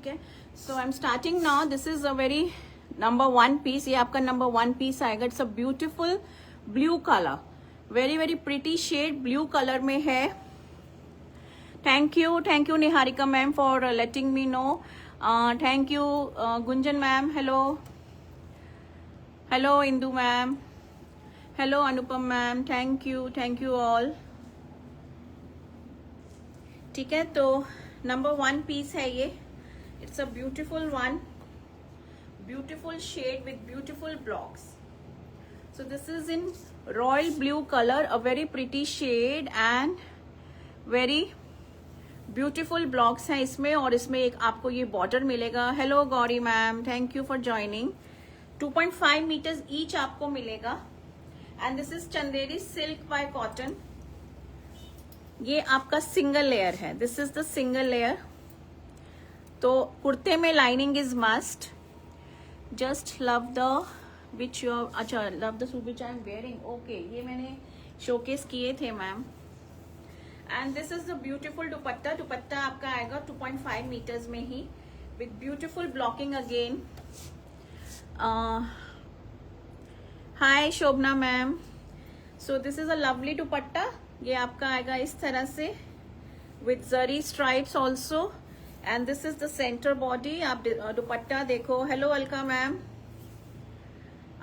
ठीक है, so I am starting now. This is a very number 1 piece. ये आपका नंबर 1 पीस आएगा. It's a beautiful blue colour, very very pretty shade blue colour में है. Thank you Niharika ma'am for letting me know. Thank you Gunjan ma'am. Hello Indu ma'am. Hello Anupam ma'am. Thank you all. ठीक है, तो number 1 piece है ये. It's a beautiful one, beautiful shade with beautiful blocks. So this is in royal blue colour, a very pretty shade and very beautiful blocks हैं इसमें. और इसमें एक आपको ये बॉर्डर मिलेगा. Hello Gauri ma'am, thank you for joining. 2.5 metres each आपको मिलेगा. And this is Chanderi silk by cotton. ये आपका सिंगल लेयर है. This is the single layer. तो कुर्ते में lining is must. Just love the which your, अच्छा love the suit which I am wearing. Okay, ये मैंने शोकेस किए थे ma'am. And this is the beautiful dupatta. Dupatta आपका आएगा 2.5 मीटर्स में ही with beautiful blocking again. Hi Shobhana ma'am. So this is a lovely dupatta. ये आपका आएगा इस तरह से with zari stripes also. And this is the centre body. आप दुपट्टा देखो. Hello Alka ma'am.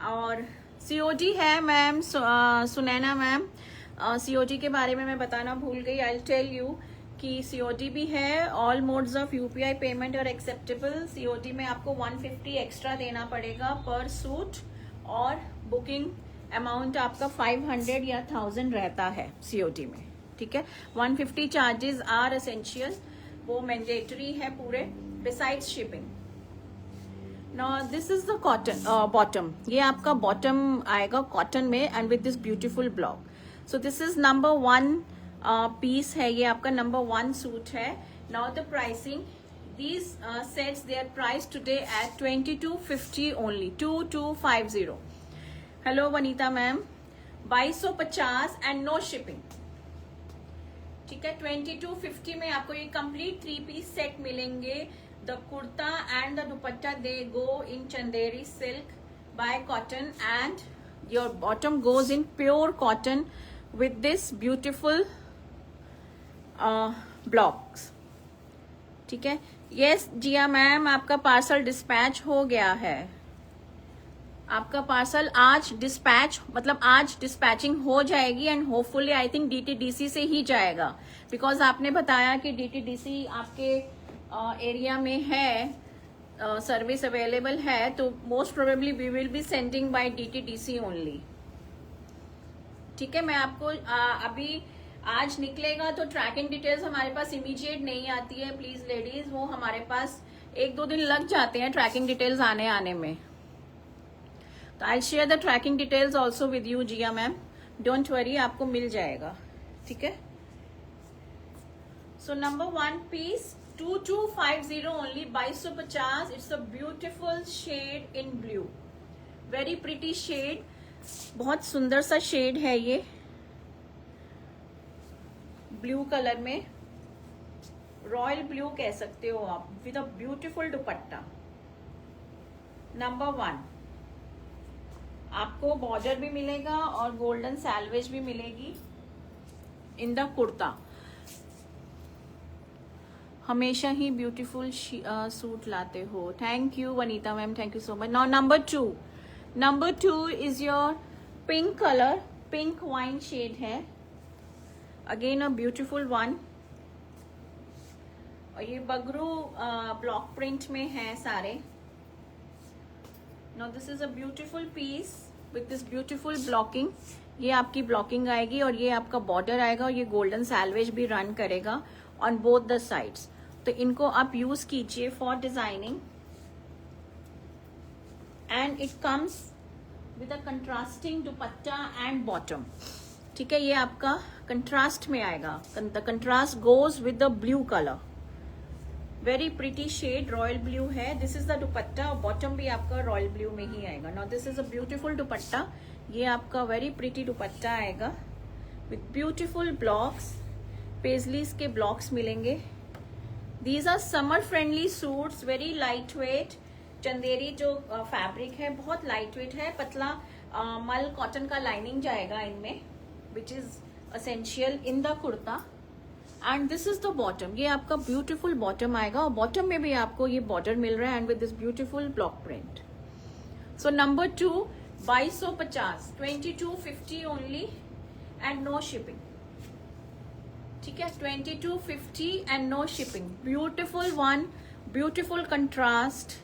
और सीओडी है मैम. सुनैना मैम, सीओडी के बारे में मैं बताना भूल गई. आई टेल यू कि सीओडी भी है. All modes of UPI payment are acceptable. COD में आपको 150 एक्स्ट्रा देना पड़ेगा पर सूट, और बुकिंग अमाउंट आपका 500 या 1000 रहता है सीओडी में. ठीक है, 150 चार्जेस आर एसेंशियल, वो मैंडेटरी है पूरे, besides shipping. Now this is the cotton bottom. ये आपका बॉटम आएगा कॉटन में and with this beautiful block. So this is number 1 piece है. ये आपका नंबर 1 सूट है. Now the pricing, these sets they are priced today at 2250 only. 2250. Hello Vanita ma'am. 2250 and no shipping. ठीक है, 2250 में आपको ये कंप्लीट 3 पीस सेट मिलेंगे. The kurta and the dupatta they go in Chanderi silk by cotton and your bottom goes in pure cotton with this beautiful blocks. ठीक है, yes Jiya ma'am, आपका parcel dispatch हो गया है. आपका पार्सल आज डिस्पैच, मतलब आज डिस्पैचिंग हो जाएगी and hopefully I think DTDC से ही जाएगा. बिकॉज आपने बताया कि डीटीडीसी आपके एरिया में है, सर्विस अवेलेबल है, तो most probably we will be sending by DTDC only. ठीक है, मैं आपको अभी आज निकलेगा तो ट्रैकिंग डिटेल्स हमारे पास इमीडिएट नहीं आती है प्लीज लेडीज. वो हमारे पास 1-2 दिन लग जाते हैं ट्रैकिंग डिटेल्स आने में. तो I share the tracking details also with you Jiya ma'am. Don't worry, आपको मिल जाएगा. ठीक है, so number 1 piece 2250 only. 2250. It's a beautiful shade in blue, very pretty shade. बहुत सुंदर सा शेड है ये ब्लू कलर में. रॉयल ब्लू कह सकते हो आप, with a beautiful dupatta. Number 1 आपको बॉर्डर भी मिलेगा और गोल्डन सैलवेज भी मिलेगी इन द कुर्ता. हमेशा ही ब्यूटीफुल सूट लाते हो. Thank you Vanita ma'am, thank you so much. Now number 2 is your pink colour. Pink wine shade है. Again a beautiful one. और ये बगरू ब्लॉक प्रिंट में है सारे. Now this is a beautiful piece with this beautiful blocking. ये आपकी blocking आएगी और ये आपका बॉर्डर आएगा और ये गोल्डन सैलवेज भी रन करेगा ऑन बोथ द साइड्स. तो इनको आप यूज कीजिए for designing. And it comes with a contrasting dupatta and bottom. ठीक है, ये आपका कंट्रास्ट में आएगा. The contrast goes with the blue colour. Very pretty shade, royal blue है. दिस इज द दुपट्टा और बॉटम भी आपका रॉयल ब्लू में ही आएगा. Now this is a beautiful dupatta. ये आपका वेरी प्रिटी दुपट्टा आएगा विथ ब्यूटीफुल ब्लॉक्स. पेजलीज के ब्लॉक्स मिलेंगे these are summer friendly suits, very light weight. Chanderi जो फैब्रिक है बहुत लाइट वेट है, पतला मल कॉटन का लाइनिंग जाएगा इनमें, which is essential in the kurta. And this is the bottom, ये आपका ब्यूटीफुल बॉटम आएगा और बॉटम में भी आपको ये बॉर्डर मिल रहा है and with this beautiful block print. So number 2 2250, 2250 only and no shipping. ठीक है, 2250 and no shipping. Beautiful one, beautiful contrast,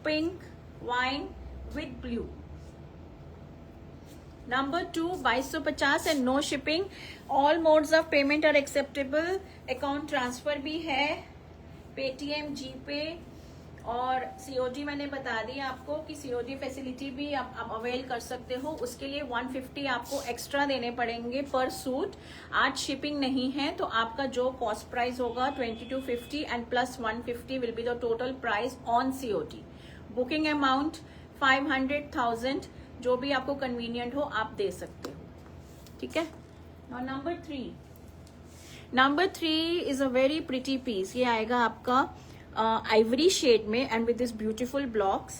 pink wine with blue. Number 2 2250 and no shipping. All modes of payment are acceptable. Account transfer भी है, Paytm, जीपे और COD. मैंने बता दिया आपको कि सीओडी फैसिलिटी भी आप अवेल कर सकते हो। उसके लिए 150 आपको एक्स्ट्रा देने पड़ेंगे पर सूट। आज शिपिंग नहीं है तो आपका जो कॉस्ट प्राइस होगा 2250 and plus 150 will be the total price on COD. Booking amount 500,000, जो भी आपको कन्वीनियंट हो आप दे सकते हो। ठीक है। और number 3 is a very pretty piece. ये आएगा आपका आइवरी शेड में and with this beautiful blocks.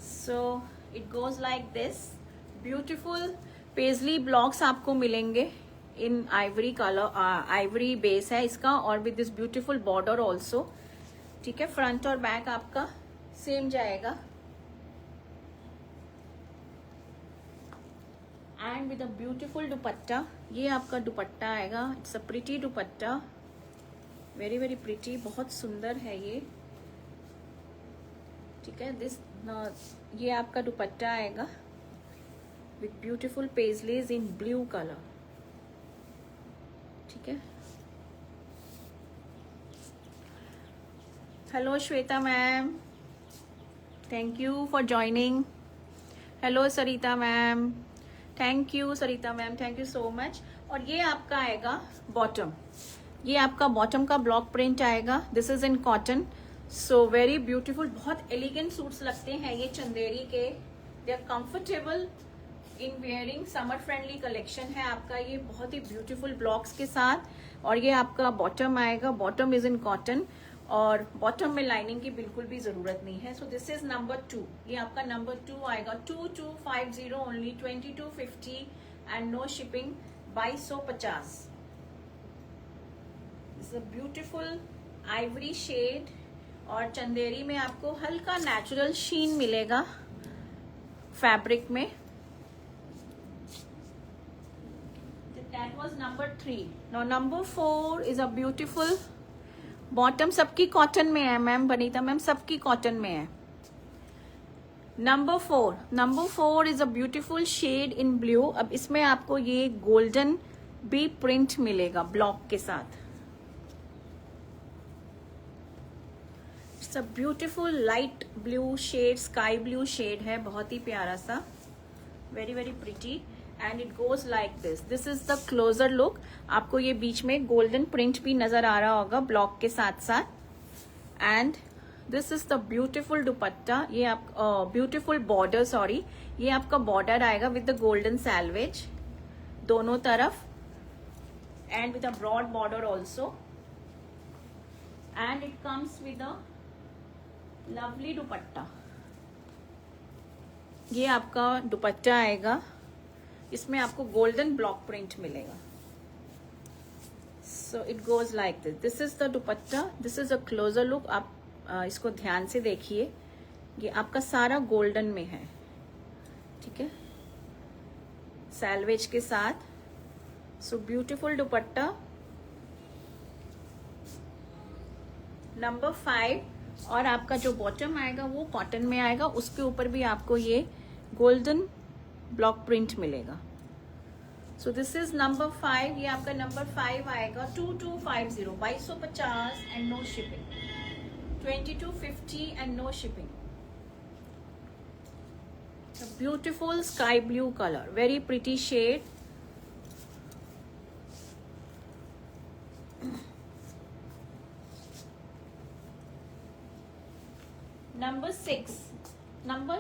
So it goes like this. Beautiful paisley blocks आपको मिलेंगे in ivory colour, ivory base है इसका और with this beautiful border also. ठीक है, फ्रंट और बैक आपका सेम जाएगा and with a beautiful dupatta. ये आपका दुपट्टा आएगा, it's a pretty dupatta, very very pretty, बहुत सुंदर है ये। ठीक है, ये आपका दुपट्टा आएगा with beautiful paisleys in blue colour. ठीक है। Hello Shweta ma'am, thank you for joining. Hello Sarita ma'am, thank you Sarita ma'am, thank you so much. और ये आपका आएगा बॉटम, ये आपका बॉटम का ब्लॉक प्रिंट आएगा। This is in cotton, so very beautiful. बहुत एलिगेंट सूट्स लगते हैं ये चंदेरी के, they are comfortable in wearing. Summer friendly collection है आपका ये, बहुत ही ब्यूटीफुल ब्लॉक्स के साथ। और ये आपका बॉटम आएगा, बॉटम इज इन कॉटन और बॉटम में लाइनिंग की बिल्कुल भी जरूरत नहीं है। सो दिस इज नंबर 2, ये आपका नंबर 2 आएगा। 2250 only, 2250 and no shipping, 2250। This is a beautiful ivory shade और चंदेरी में आपको हल्का नेचुरल शीन मिलेगा फैब्रिक में। That was number 3. Now number 4 is a beautiful bottom. सबकी कॉटन में है मैम, बनीता मैम सबकी कॉटन में है। Number 4 is a beautiful shade in blue. अब इसमें आपको ये गोल्डन भी प्रिंट मिलेगा ब्लॉक के साथ। It's a beautiful light blue shade, sky blue shade है, बहुत ही प्यारा सा, very very pretty and it goes like this. This is the closer look. आपको ये बीच में गोल्डन प्रिंट भी नजर आ रहा होगा ब्लॉक के साथ साथ। And this is the beautiful dupatta, ये आप ब्यूटीफुल बॉर्डर, सॉरी, ये आपका बॉर्डर आएगा विद द गोल्डन सैल्वेज दोनों तरफ and with a broad border also. And it comes with a lovely dupatta. ये आपका दुपट्टा आएगा, इसमें आपको गोल्डन ब्लॉक प्रिंट मिलेगा। सो it goes like this. This is the dupatta, this is a closer look. आप इसको ध्यान से देखिए, ये आपका सारा गोल्डन में है। ठीक है, सैल्वेज के साथ। सो ब्यूटीफुल दुपट्टा। नंबर 5 और आपका जो बॉटम आएगा वो कॉटन में आएगा, उसके ऊपर भी आपको ये गोल्डन ब्लॉक प्रिंट मिलेगा। सो दिस इज नंबर 5, ये आपका नंबर 5 आएगा। 2250, 2250 and no shipping, 2250 and no shipping. Beautiful sky blue colour, very pretty shade. Number 6, number,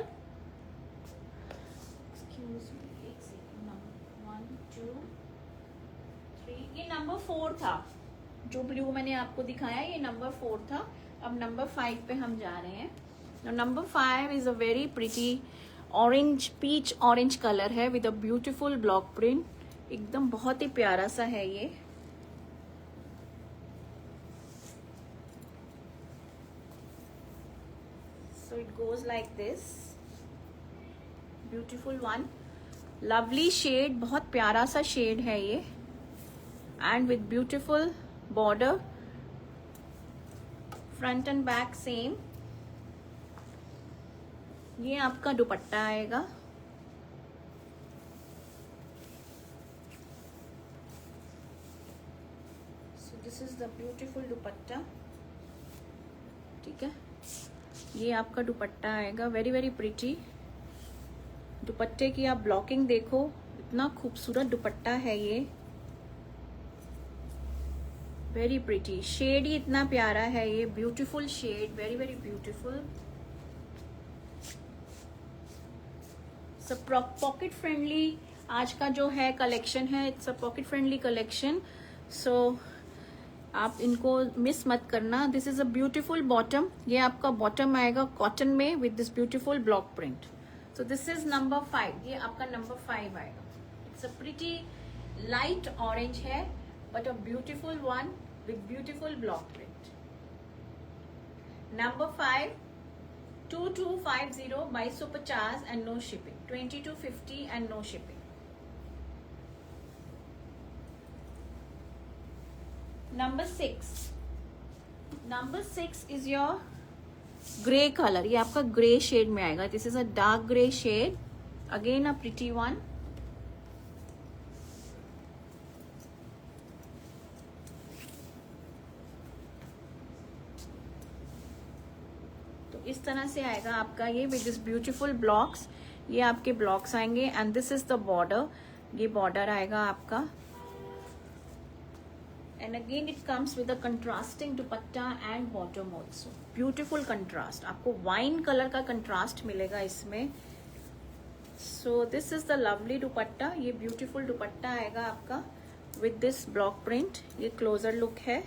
excuse me एक सेकेंड, 2 3, ये नंबर 4 था। जो ब्लू मैंने आपको दिखाया ये नंबर 4 था। अब नंबर 5 पे हम जा रहे हैं। Number 5 is a very pretty orange, peach orange colour है with a beautiful block print, एकदम बहुत ही प्यारा सा है ये। So it goes like this, beautiful one, lovely shade, बहुत प्यारा सा शेड है ये, and with beautiful border, front and back same। ये आपका दुपट्टा आएगा। So this is the beautiful दुपट्टा, ठीक है। ये आपका दुपट्टा आएगा, वेरी वेरी प्रिटी। दुपट्टे की आप ब्लॉकिंग देखो, इतना खूबसूरत दुपट्टा है ये, वेरी प्रिटी। शेड ही इतना प्यारा है ये, beautiful shade, very very beautiful. सब पॉकेट फ्रेंडली आज का जो है कलेक्शन है, it's a pocket friendly collection, so आप इनको मिस मत करना। This is a beautiful bottom, ये आपका बॉटम आएगा कॉटन में with this beautiful block print. So this is number 5, ये आपका नंबर 5 आएगा। It's a pretty light orange है but a beautiful one with beautiful block print. Number 5 2250 2250 and no shipping, 2250 and no shipping. Number 6, number 6 is your grey colour, ये आपका grey shade में आएगा। This is a dark grey shade, again a pretty one. तो इस तरह से आएगा आपका ये विद दिस ब्यूटीफुल ब्लॉक्स, ये आपके ब्लॉक्स आएंगे and this is the border, ये बॉर्डर आएगा आपका। And again it comes with a contrasting dupatta and bottom also, beautiful contrast, आपको वाइन कलर का कंट्रास्ट मिलेगा इसमें। So this is the lovely दुपट्टा, ये beautiful दुपट्टा आएगा आपका with this block print, ये क्लोजर लुक है।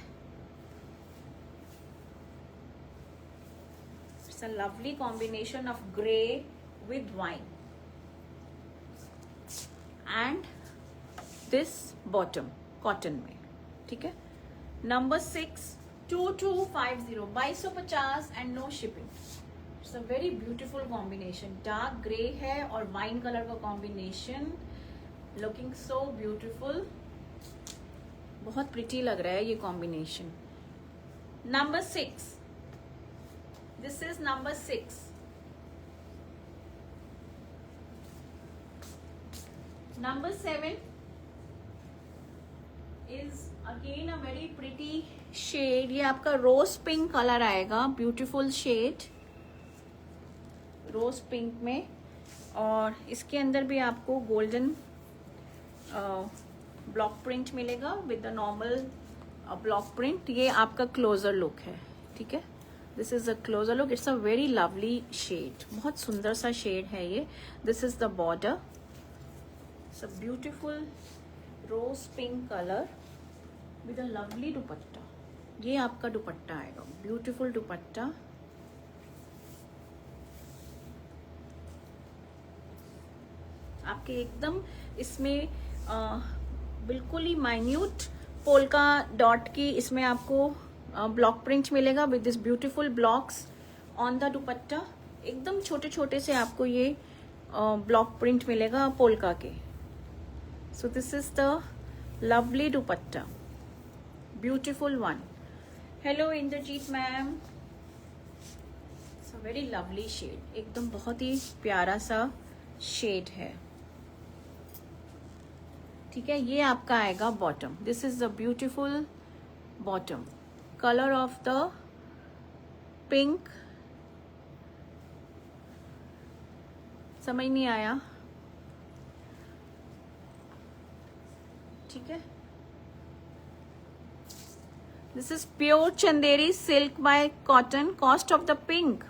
It's a lovely combination of grey with wine and this bottom cotton में, ठीक है। Number 6 2250 2250 and no shipping. It's a very beautiful combination, dark grey है और वाइन कलर का combination, looking so beautiful, बहुत pretty लग रहा है ये combination. Number 6, this is number 6। Number 7 is again a very pretty shade, ये आपका रोज पिंक कलर आएगा, ब्यूटीफुल शेड रोज पिंक में, और इसके अंदर भी आपको गोल्डन ब्लॉक प्रिंट मिलेगा with the normal block print. ये आपका क्लोजर लुक है, ठीक है। This is a closer look, it's a very lovely shade, बहुत सुंदर सा शेड है ये। This is the border, it's a beautiful rose pink colour with a lovely dupatta, ये आपका दुपट्टा आएगा, ब्यूटीफुल दुपट्टा। आपके एकदम इसमें बिल्कुल ही माइन्यूट पोल्का डॉट की इसमें आपको ब्लॉक प्रिंट मिलेगा with this beautiful blocks on the दुपट्टा, एकदम छोटे छोटे से आपको ये ब्लॉक प्रिंट मिलेगा पोल्का के। So this is the lovely dupatta, beautiful one. Hello Indrajit ma'am, it's a very lovely shade, एकदम बहुत ही प्यारा सा शेड है, ठीक है। ये आपका आएगा bottom, this is the beautiful bottom, colour of the pink, समझ नहीं आया, ठीक है। This is pure Chanderi silk by cotton, cost of the pink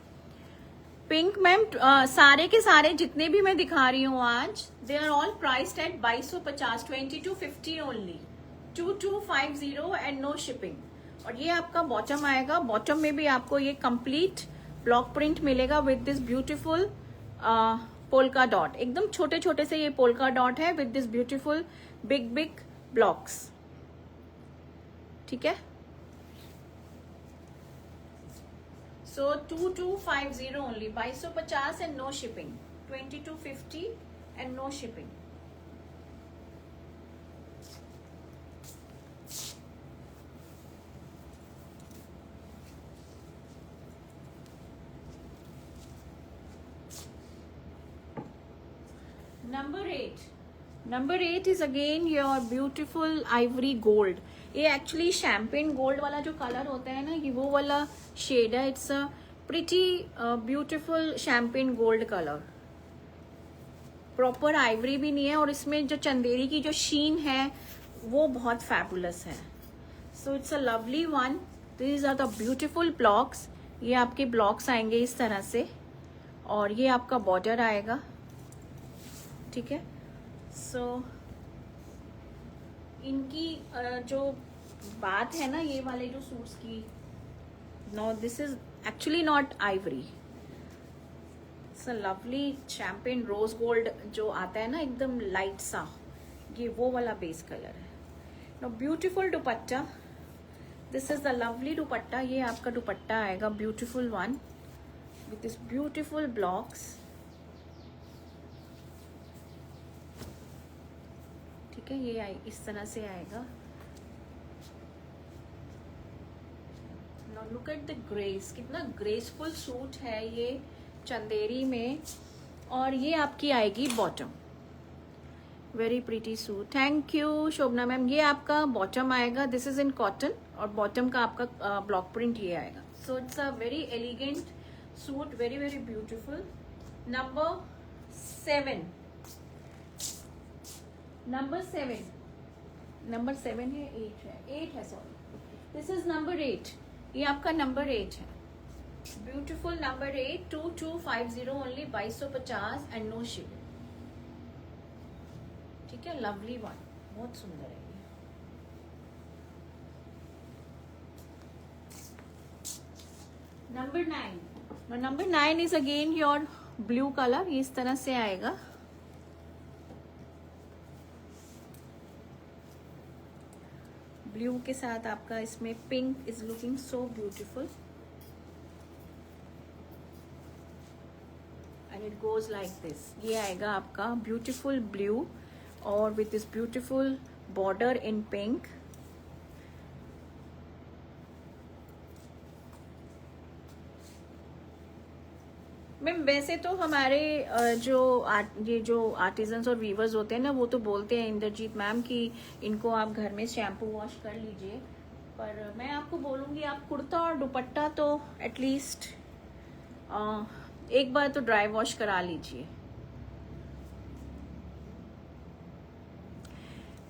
pink ma'am सारे के सारे जितने भी मैं दिखा रही हूँ आज, they are all priced at 2250, 2250 only, 2250 and no shipping. और ये आपका बॉटम आएगा, बॉटम में भी आपको ये कंप्लीट ब्लॉक प्रिंट मिलेगा with this beautiful polka dot. एकदम छोटे छोटे से ये पोल्का डॉट है with this beautiful big big blocks. ठीक है, so 2250 only, 2250 and no shipping, 2250 and no shipping. Number 8 is again your beautiful ivory gold। ये एक्चुअली शैम्पेन गोल्ड वाला जो कलर होता है ना, ये वो वाला शेड है। It's a pretty beautiful champagne gold colour, proper Ivory भी नहीं है, और इसमें जो चंदेरी की जो शीन है वो बहुत फैबुलस है। So it's a lovely one. This are the beautiful blocks. ये आपके ब्लॉक्स आएंगे इस तरह से, और ये आपका बॉर्डर आएगा। ठीक है, सो इनकी जो बात है ना, ये वाले जो सूट्स की, no this is actually not ivory, it's a lovely champagne rose gold जो आता है ना, एकदम लाइट सा, ये वो वाला बेस कलर है। No beautiful dupatta, this is the lovely dupatta. ये आपका दुपट्टा आएगा beautiful one with this beautiful blocks. ठीक है, ये इस तरह से आएगा। Now look at the grace, कितना ग्रेसफुल सूट है ये चंदेरी में। और ये आपकी आएगी bottom, very pretty suit. Thank you Shobhana ma'am. ये आपका बॉटम आएगा, दिस इज इन कॉटन, और बॉटम का आपका ब्लॉक प्रिंट ये आएगा। सो it's a very elegant suit, very very beautiful. Number 7 है, 8 है सॉरी, दिस इज नंबर 8। ये आपका नंबर 8 है, beautiful number 8, 2250 only, 2250 and no shipping. ठीक है, लवली वन, बहुत सुंदर है ये। Number 9 is again your blue colour. ये इस तरह से आएगा, ब्लू के साथ आपका इसमें pink is looking so beautiful, and it goes like this. ये आएगा आपका ब्यूटीफुल ब्लू और with this beautiful border in pink. Ma'am वैसे तो हमारे ये जो आर्टिजन्स और वीवर्स होते हैं ना, वो तो बोलते हैं इंद्रजीत मैम कि इनको आप घर में शैम्पू वॉश कर लीजिए, पर मैं आपको बोलूँगी आप कुर्ता और दुपट्टा तो एटलीस्ट एक बार तो ड्राई वॉश करा लीजिए।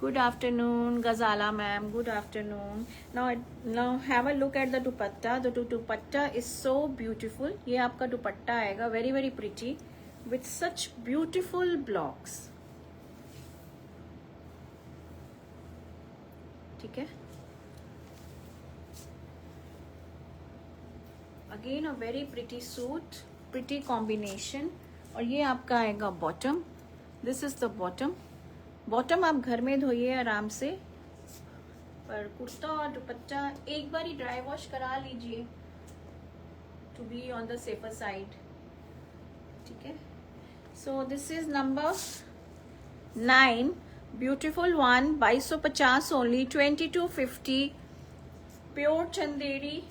Good afternoon, Ghazala ma'am. Good afternoon. Now have a look at the dupatta. The dupatta is so beautiful. ये आपका दुपट्टा आएगा, very very pretty, with such beautiful blocks. ठीक है. Again a very pretty suit, pretty combination. और ये आपका आएगा bottom. This is the bottom. Bottom आप घर में धोइए आराम से, पर कुर्ता और दुपट्टा एक बार ही ड्राई वॉश करा लीजिए to be on the safer side. ठीक है, so this is number 9, beautiful one, 2250 only, 2250, pure Chanderi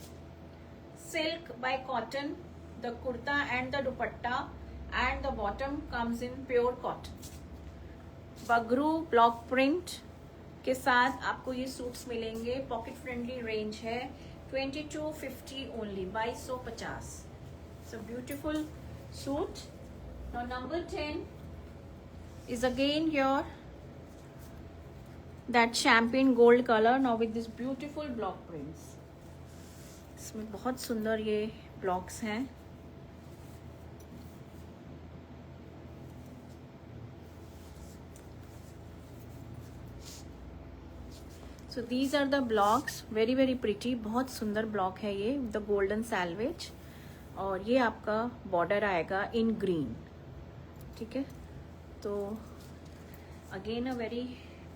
silk by cotton, the kurta and the dupatta, and the bottom comes in pure cotton. Bagru block print के साथ आपको ये suits मिलेंगे, pocket friendly range है, 2250 only, 2250। So beautiful suit. Now number 10 is again your that champagne gold colour, now with this beautiful block prints. इसमें बहुत सुंदर ये ब्लॉक्स हैं। So these are the blocks, very very pretty, बहुत सुंदर block है ये, द गोल्डन सैल्वेज। और ये आपका बॉर्डर आएगा इन ग्रीन, ठीक है। तो again a very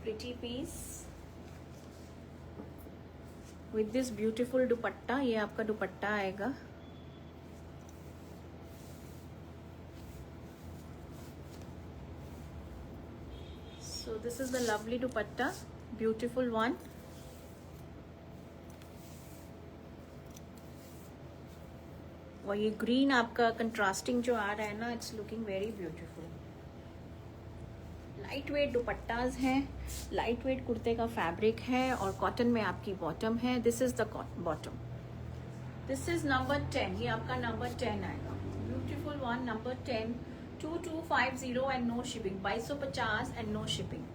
pretty piece with this beautiful dupatta. ये आपका दुपट्टा आएगा। So this is the lovely dupatta, beautiful one. और ये ग्रीन आपका कंट्रास्टिंग जो आ रहा है ना, it's looking very beautiful. Light weight dupattas हैं, लाइट वेट कुर्ते का फैब्रिक है और कॉटन में आपकी बॉटम है। This is the bottom, this is number 10, ये आपका नंबर 10 आएगा। Beautiful one, number 10, 2250 and no shipping, 2250 and no shipping.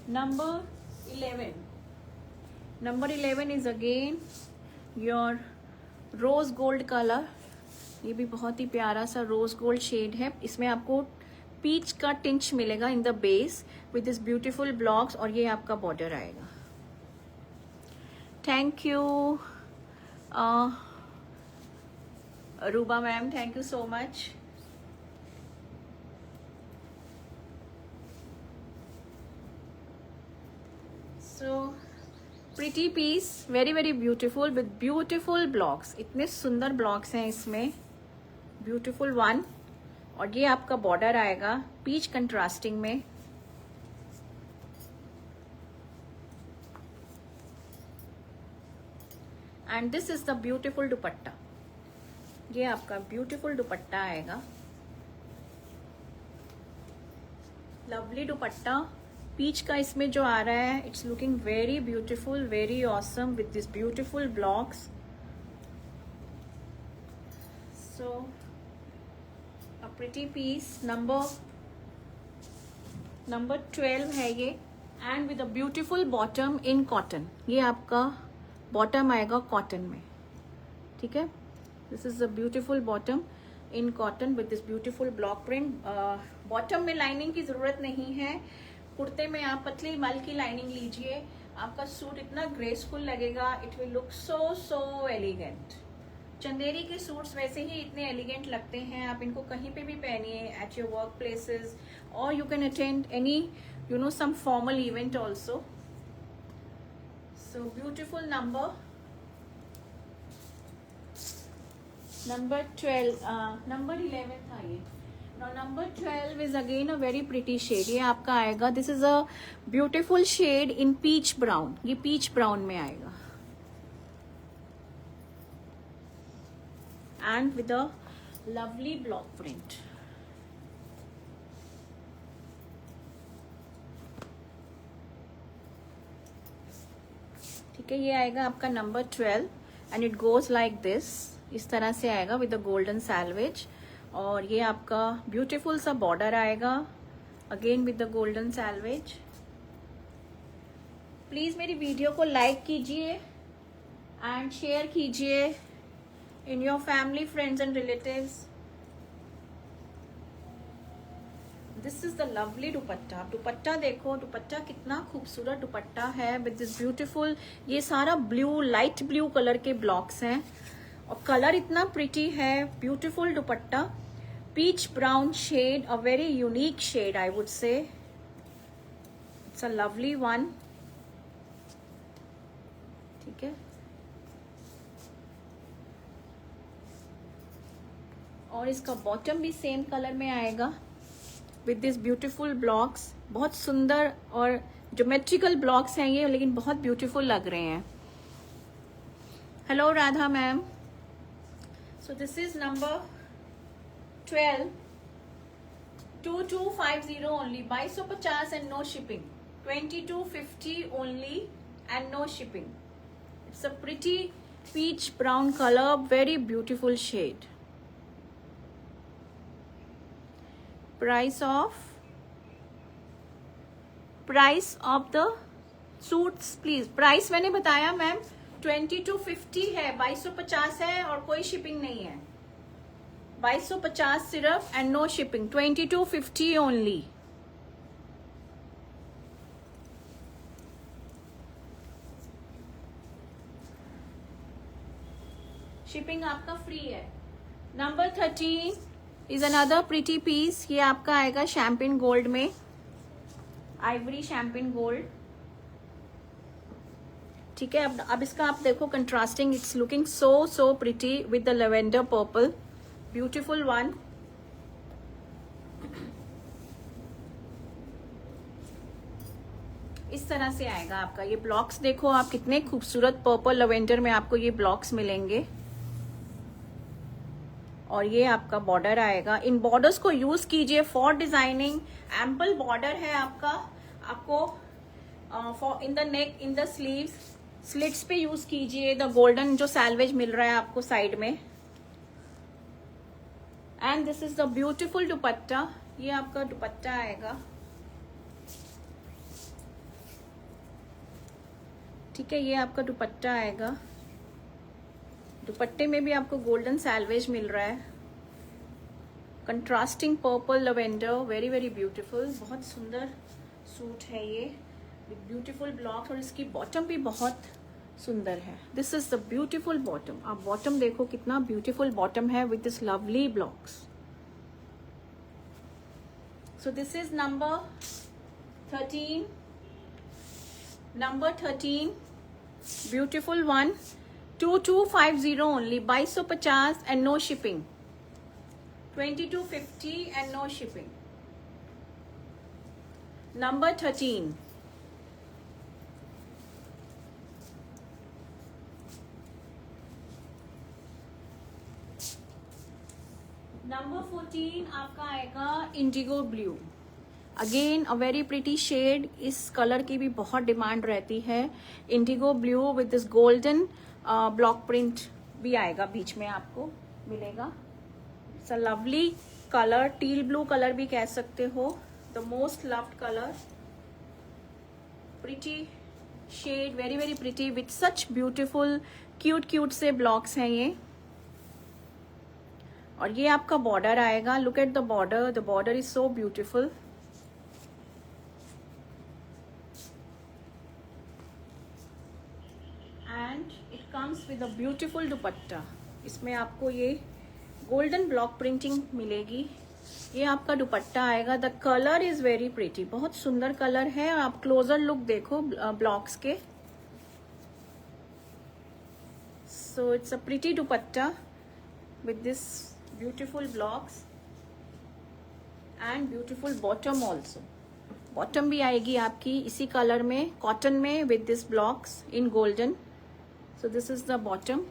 Number 11, number 11 is again your rose gold colour. ये भी बहुत ही प्यारा सा रोज गोल्ड शेड है। इसमें आपको पीच का टिंच मिलेगा in the base with this beautiful blocks, और ये आपका बॉर्डर आएगा। Thank you Ruba ma'am, thank you so much. So pretty piece, very very beautiful with beautiful blocks. इतने सुंदर ब्लॉक्स हैं इसमें, ब्यूटीफुल वन। और ये आपका बॉर्डर आएगा पीच कंट्रास्टिंग में। And this is the beautiful dupatta, ये आपका ब्यूटीफुल दुपट्टा आएगा। लवली दुपट्टा पीच का इसमें जो आ रहा है, it's looking very beautiful, very awesome with this beautiful blocks. So a pretty piece, number 12 है ये, and with a beautiful bottom in cotton. ये आपका बॉटम आएगा कॉटन में, ठीक है। This is a beautiful bottom in cotton with this beautiful block print. Bottom में lining की जरूरत नहीं है। कुर्ते में आप पतली मल की लाइनिंग लीजिए, आपका सूट इतना ग्रेसफुल लगेगा, it will look so elegant. Chanderi के सूट्स वैसे ही इतने एलिगेंट लगते हैं, आप इनको कहीं पे भी पहनिए, एट योर वर्क प्लेसेस, और you can attend any some formal event also. So beautiful number 12, number 11 था ये। Now number 12 is again a very pretty shade. ये आपका आएगा, this is a beautiful shade in peach brown. ये peach brown में आएगा, and with a lovely block print. ठीक है, ये आएगा आपका number 12 and it goes like this, इस तरह से आएगा with the golden salvage। और ये आपका ब्यूटीफुल सा बॉर्डर आएगा again with the golden salvage. Please मेरी वीडियो को लाइक कीजिए एंड शेयर कीजिए in your family, friends and relatives. This is the lovely दुपट्टा। दुपट्टा देखो, दुपट्टा कितना खूबसूरत दुपट्टा है विद दिस ब्यूटीफुल, ये सारा ब्लू, लाइट ब्लू कलर के ब्लॉक्स हैं और कलर इतना प्रिटी है। Beautiful dupatta, peach brown shade, a very unique shade I would say. It's a lovely one, ठीक है। और इसका बॉटम भी सेम कलर में आएगा विद दिस ब्यूटीफुल ब्लॉक्स। बहुत सुंदर और ज्योमेट्रिकल ब्लॉक्स हैं ये, लेकिन बहुत ब्यूटीफुल लग रहे हैं। Hello Radha ma'am. So this is number 12, 2250 only, 2250 and no shipping, 2250 only and no shipping. It's a pretty peach brown color, very beautiful shade. Price of the suits please। Price मैंने बताया ma'am 2250 है, 2250 है और कोई shipping नहीं है। 2250 सिर्फ and no shipping, 2250 only. Shipping आपका फ्री है। Number 13 is another pretty piece. ये आपका आएगा शैम्पेन गोल्ड में, आइवरी शैम्पेन गोल्ड। ठीक है, अब इसका आप देखो contrasting, it's looking so pretty with the lavender purple, beautiful one. इस तरह से आएगा आपका ये ब्लॉक्स। देखो आप कितने खूबसूरत पर्पल लेवेंडर में आपको ये ब्लॉक्स मिलेंगे। और ये आपका बॉर्डर आएगा। इन बॉर्डर्स को यूज कीजिए फॉर डिजाइनिंग। एम्पल बॉर्डर है आपका, आपको for in the neck, in the sleeves, slits पे यूज कीजिए। द गोल्डन जो सैल्वेज मिल रहा है आपको साइड में। And this is the beautiful dupatta. ये आपका दुपट्टा आएगा। ठीक है, ये आपका दुपट्टा आएगा। दुपट्टे में भी आपको गोल्डन सैल्वेज मिल रहा है। Contrasting purple lavender, very very beautiful. बहुत सुंदर सूट है ये विद ब्यूटीफुल ब्लॉक्स। और इसकी बॉटम भी बहुत सुंदर है। This is the beautiful bottom. आप बॉटम देखो कितना ब्यूटीफुल बॉटम है with this lovely blocks. So this is number 13। Number 13 beautiful one, 2250 only, 2250 and no shipping, 2250 and no shipping. Number 13। Number 14 आपका आएगा indigo blue. Again a very pretty shade. इस colour की भी बहुत demand रहती है। Indigo blue with this golden block print भी आएगा, बीच में आपको मिलेगा। It's a lovely colour, teal blue colour भी कह सकते हो, the most loved colour. Pretty shade, very very pretty with such beautiful cute से ब्लॉक्स हैं ये। और ये आपका बॉर्डर आएगा। Look at the border is so beautiful. And it comes with a beautiful dupatta. इसमें आपको ये गोल्डन ब्लॉक प्रिंटिंग मिलेगी। ये आपका दुपट्टा आएगा। The colour is very pretty, बहुत सुंदर कलर है। आप क्लोजर लुक देखो ब्लॉक्स के। सो it's a pretty dupatta with this beautiful blocks and beautiful bottom also. Bottom भी आएगी आपकी इसी कलर में, कॉटन में, with this blocks in golden. So this is the bottom.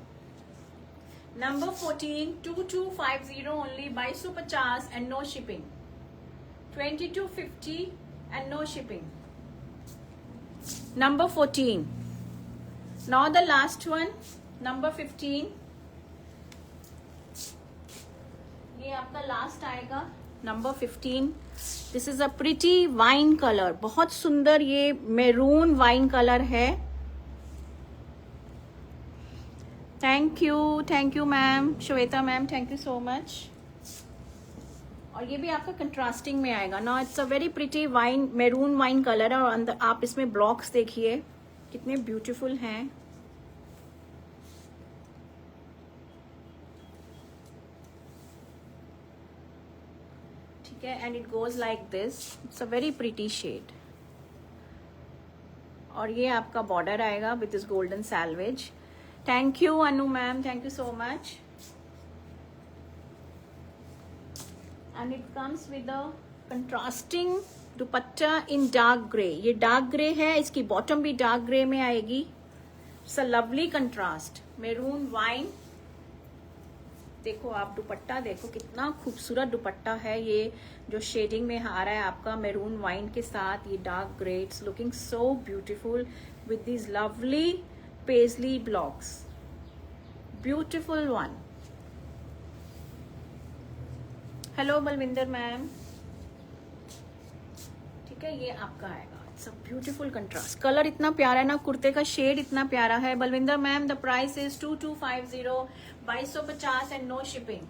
Number 14, 2250 only, 2250 and no shipping, 2250 and no shipping. Number 14. Now the last one, number 15. ये आपका last आएगा number 15। This is a pretty wine colour, बहुत सुंदर ये maroon wine colour है। Thank you ma'am, Shweta ma'am, thank you so much. और ये भी आपका कंट्रास्टिंग में आएगा ना। It's a very pretty wine, maroon wine colour है। और अंदर आप इसमें ब्लॉक्स देखिए कितने ब्यूटीफुल हैं। And it goes like this. It's a very pretty shade. और ये आपका बॉर्डर आएगा with this golden selvedge. Thank you Anu ma'am, thank you so much. And it comes with a contrasting dupatta in dark grey. ये dark grey है, इसकी bottom भी dark grey में आएगी। It's a lovely contrast, maroon wine. देखो आप दुपट्टा देखो कितना खूबसूरत दुपट्टा है। ये जो शेडिंग में आ रहा है आपका मैरून वाइन के साथ ये dark grey, it's looking so beautiful with these lovely paisley blocks, beautiful one. Hello Balwinder ma'am, ठीक है, ये आपका आएगा। It's a beautiful contrast, colour इतना प्यारा है ना, कुर्ते का शेड इतना प्यारा है। Balvinder ma'am, the price is 2250, 2250 and no shipping,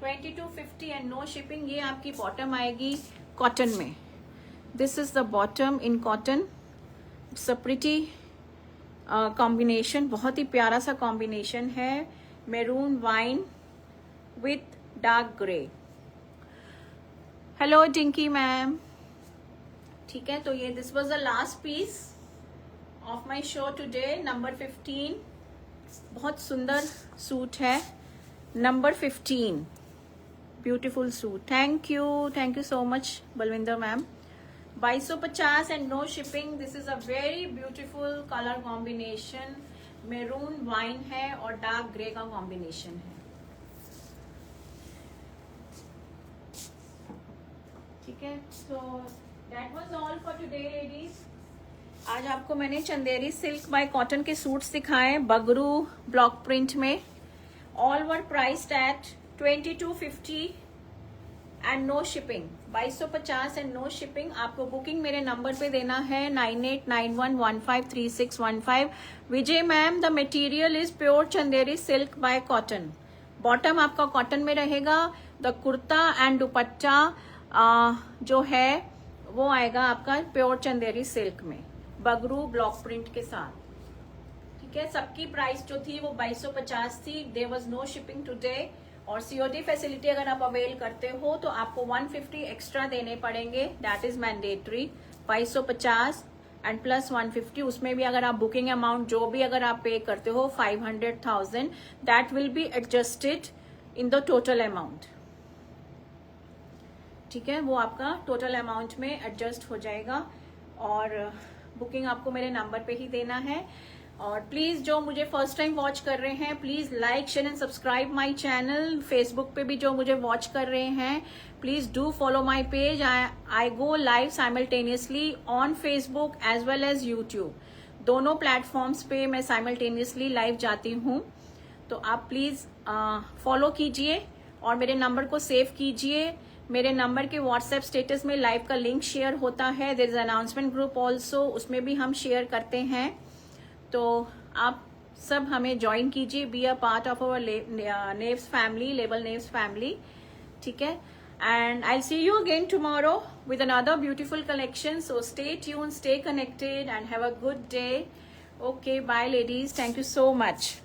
2250 and no shipping. ये आपकी बॉटम आएगी कॉटन में। This is the bottom in cotton. It's a pretty combination, बहुत ही प्यारा सा कॉम्बिनेशन है, maroon wine with dark grey. Hello Tinki ma'am, ठीक है। तो ये this was the last piece of my show today, number 15। बहुत सुंदर सूट है, number 15, beautiful suit. Thank you so much Balvinder ma'am. 2250 and no shipping. This is a very beautiful colour combination, maroon wine है और dark grey का combination है, ठीक है। So that was all for today ladies. आज आपको मैंने चंदेरी सिल्क बाय कॉटन के सूट्स दिखाए बगरू ब्लॉक प्रिंट में। All were priced at 2250 and no shipping. 2250 and no shipping. आपको बुकिंग मेरे नंबर पे देना है 9891153615। विजय ma'am, the material is pure Chanderi silk by cotton. Bottom आपका कॉटन में रहेगा। द कुर्ता एंड दुपट्टा जो है वो आएगा आपका प्योर चंदेरी सिल्क में, बगरू ब्लॉक प्रिंट के साथ, ठीक है। सबकी प्राइस जो थी वो 2250 थी। There was no shipping today. और सीओडी फैसिलिटी अगर आप अवेल करते हो तो आपको 150 एक्स्ट्रा देने पड़ेंगे, that is mandatory. 2250 and plus 150, उसमें भी अगर आप बुकिंग अमाउंट जो भी अगर आप पे करते हो 500,000, that will be adjusted in the total amount, ठीक है। वो आपका टोटल अमाउंट में एडजस्ट हो जाएगा और बुकिंग आपको मेरे नंबर पे ही देना है। और प्लीज जो मुझे फर्स्ट टाइम वॉच कर रहे हैं, please like share and subscribe my channel. Facebook पे भी जो मुझे वॉच कर रहे हैं, please do follow my page. I go live simultaneously on Facebook as well as YouTube. दोनों प्लेटफॉर्म्स पे मैं साइमल्टेनियसली लाइव जाती हूँ, तो आप प्लीज फॉलो कीजिए और मेरे नंबर को सेव कीजिए। मेरे नंबर के व्हाट्सएप स्टेटस में लाइव का लिंक शेयर होता है। There is announcement group also, उसमें भी हम शेयर करते हैं, तो आप सब हमें ज्वाइन कीजिए, be a part of our Naves family, label Naves family, ठीक है। And I see you again tomorrow with another beautiful collection. So stay tune, stay connected and have a good day. Okay, bye ladies, thank you so much.